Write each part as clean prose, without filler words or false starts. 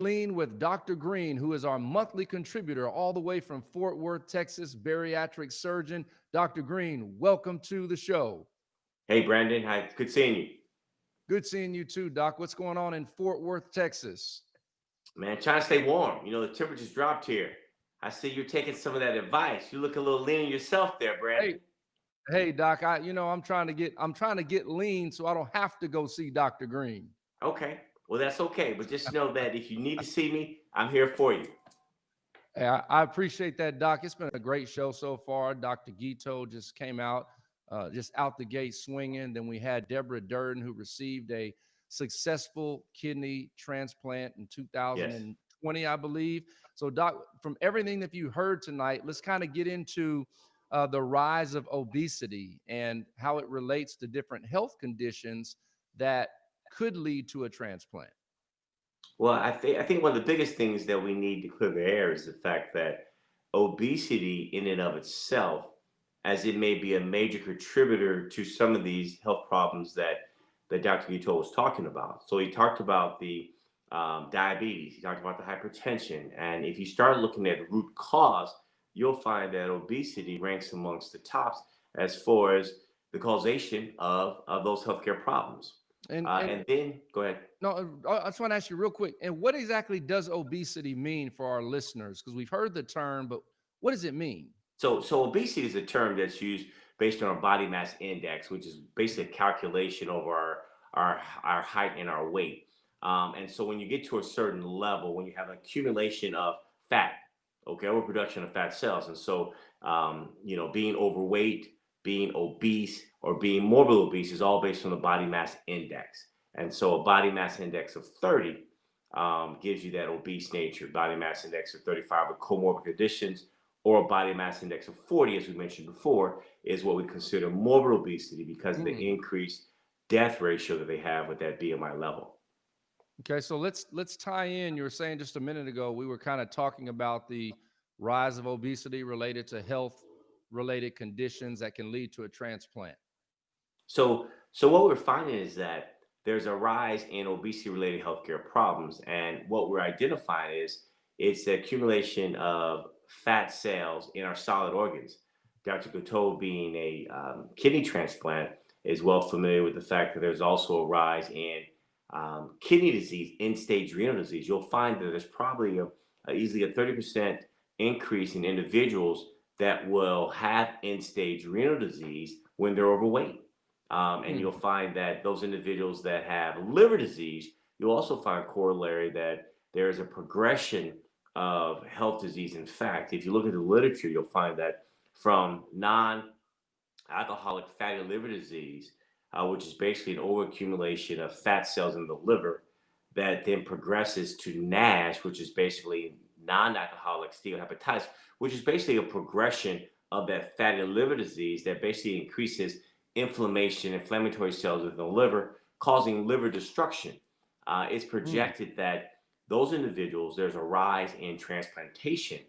Lean with Dr. Green, who is our monthly contributor all the way from Fort Worth, Texas, bariatric surgeon. Dr. Green, welcome to the show. Hey, Brandon. Hi. Good seeing you. Good seeing you too, Doc. What's going on in Fort Worth, Texas? Man, trying to stay warm. The temperature's dropped here. I see you're taking some of that advice. You look a little lean yourself there, Hey, Brandon. hey, Doc. I'm trying to get lean so I don't have to go see Dr. Green. Okay. Well, that's okay. But just know that if you need to see me, I'm here for you. Hey, I appreciate that, Doc. It's been a great show so far. Dr. Gito just came out, just out the gate swinging. Then we had Deborah Durden, who received a successful kidney transplant in Yes. 2020, I believe. So, Doc, from everything that you heard tonight, let's kind of get into the rise of obesity and how it relates to different health conditions that could lead to a transplant. Well, I think one of the biggest things that we need to clear the air is the fact that obesity in and of itself, as it may be a major contributor to some of these health problems that Dr. Guto was talking about. So he talked about the diabetes, he talked about the hypertension, and if you start looking at the root cause, you'll find that obesity ranks amongst the tops as far as the causation of those healthcare problems. And And then, go ahead. No, I just want to ask you real quick. And what exactly does obesity mean for our listeners? Because we've heard the term, but what does it mean? So obesity is a term that's used based on our body mass index, which is basically a calculation of our height and our weight. And so when you get to a certain level, when you have an accumulation of fat, okay, overproduction of fat cells, and so being overweight, being obese, or being morbid obese is all based on the body mass index. And so a body mass index of 30 gives you that obese nature. Body mass index of 35 with comorbid conditions, or a body mass index of 40, as we mentioned before, is what we consider morbid obesity because of the Mm. increased death ratio that they have with that BMI level. Okay, so let's tie in. You were saying just a minute ago we were kind of talking about the rise of obesity related to health related conditions that can lead to a transplant. So what we're finding is that there's a rise in obesity-related healthcare problems, and what we're identifying is it's the accumulation of fat cells in our solid organs. Dr. Couture, being a kidney transplant, is well familiar with the fact that there's also a rise in kidney disease, end-stage renal disease. You'll find that there's probably easily a 30% increase in individuals that will have end-stage renal disease when they're overweight. And you'll Mm. find that those individuals that have liver disease, you'll also find corollary that there is a progression of health disease. In fact, if you look at the literature, you'll find that from non-alcoholic fatty liver disease, which is basically an overaccumulation of fat cells in the liver, that then progresses to NASH, which is basically non-alcoholic steatohepatitis, which is basically a progression of that fatty liver disease that basically increases inflammatory cells within the liver, causing liver destruction. It's Mm. projected that those individuals, there's a rise in transplantation,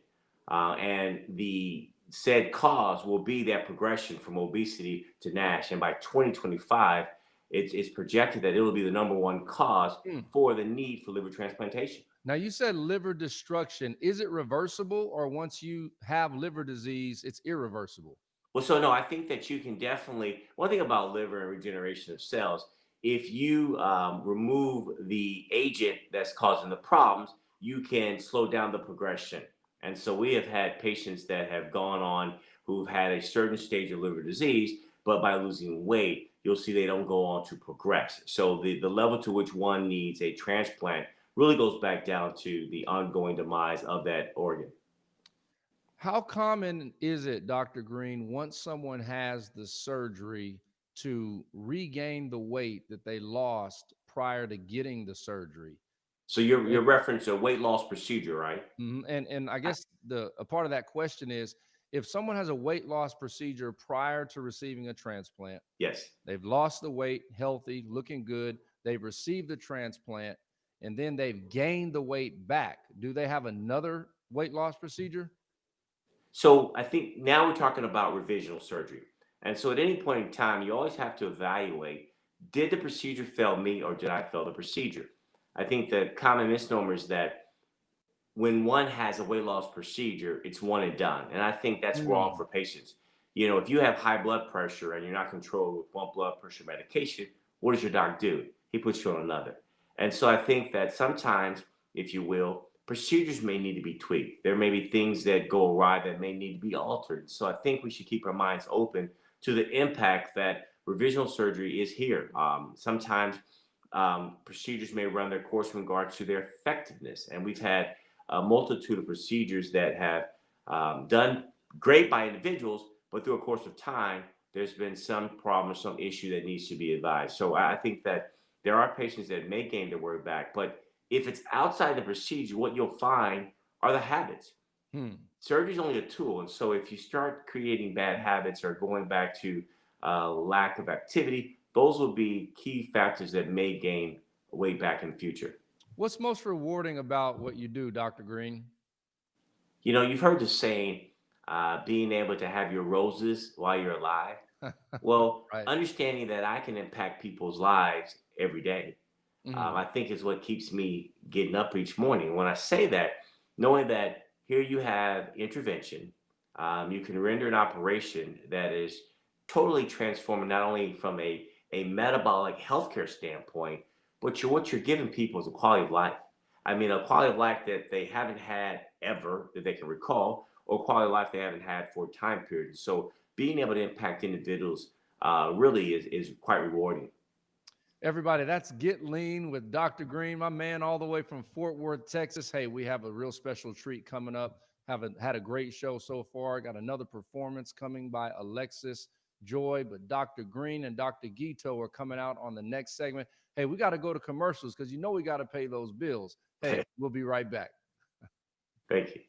and the said cause will be that progression from obesity to NASH. And by 2025, it's projected that it will be the number one cause Mm. for the need for liver transplantation. Now you said liver destruction. Is it reversible, or once you have liver disease, it's irreversible? Well, so no, I think that you can definitely. One thing about liver and regeneration of cells, if you remove the agent that's causing the problems, you can slow down the progression. And so we have had patients that have gone on who've had a certain stage of liver disease, but by losing weight, you'll see they don't go on to progress. So the level to which one needs a transplant really goes back down to the ongoing demise of that organ. How common is it, Dr. Green, once someone has the surgery to regain the weight that they lost prior to getting the surgery? So your And, reference a weight loss procedure, right? and I guess the a part of that question is if someone has a weight loss procedure prior to receiving a transplant, Yes. they've lost the weight, healthy, looking good, they've received the transplant, and then they've gained the weight back. Do they have another weight loss procedure? So I think now we're talking about revisional surgery. And so at any point in time, you always have to evaluate, did the procedure fail me or did I fail the procedure? I think the common misnomer is that when one has a weight loss procedure, it's one and done. And I think that's wrong Mm, for patients. You know, if you have high blood pressure and you're not controlled with one blood pressure medication, what does your doc do? He puts you on another. And so I think that sometimes, if you will, procedures may need to be tweaked. There may be things that go awry that may need to be altered. So I think we should keep our minds open to the impact that revisional surgery is here. Sometimes procedures may run their course in regards to their effectiveness. And we've had a multitude of procedures that have done great by individuals, but through a course of time, there's been some problem or some issue that needs to be advised. So I think that there are patients that may gain their word back, but if it's outside the procedure, what you'll find are the habits. hmm. Surgery is only a tool, and so if you start creating bad habits or going back to lack of activity, those will be key factors that may gain weight back in the future. What's most rewarding about what you do, Dr. Green? You know, you've heard the saying, being able to have your roses while you're alive. Well, Right. understanding that I can impact people's lives every day, Mhm. I think is what keeps me getting up each morning. When I say that, knowing that here you have intervention, you can render an operation that is totally transforming, not only from a metabolic healthcare standpoint, but what you're giving people is a quality of life. I mean, a quality of life that they haven't had ever that they can recall, or quality of life they haven't had for a time period. So being able to impact individuals really is quite rewarding. Everybody, that's Get Lean with Dr. Green, my man, all the way from Fort Worth, Texas. Hey, we have a real special treat coming up. Haven't had a great show so far. Got another performance coming by Alexis Joy, but Dr. Green and Dr. Gito are coming out on the next segment. Hey, we got to go to commercials because we got to pay those bills. Hey, we'll be right back. Thank you.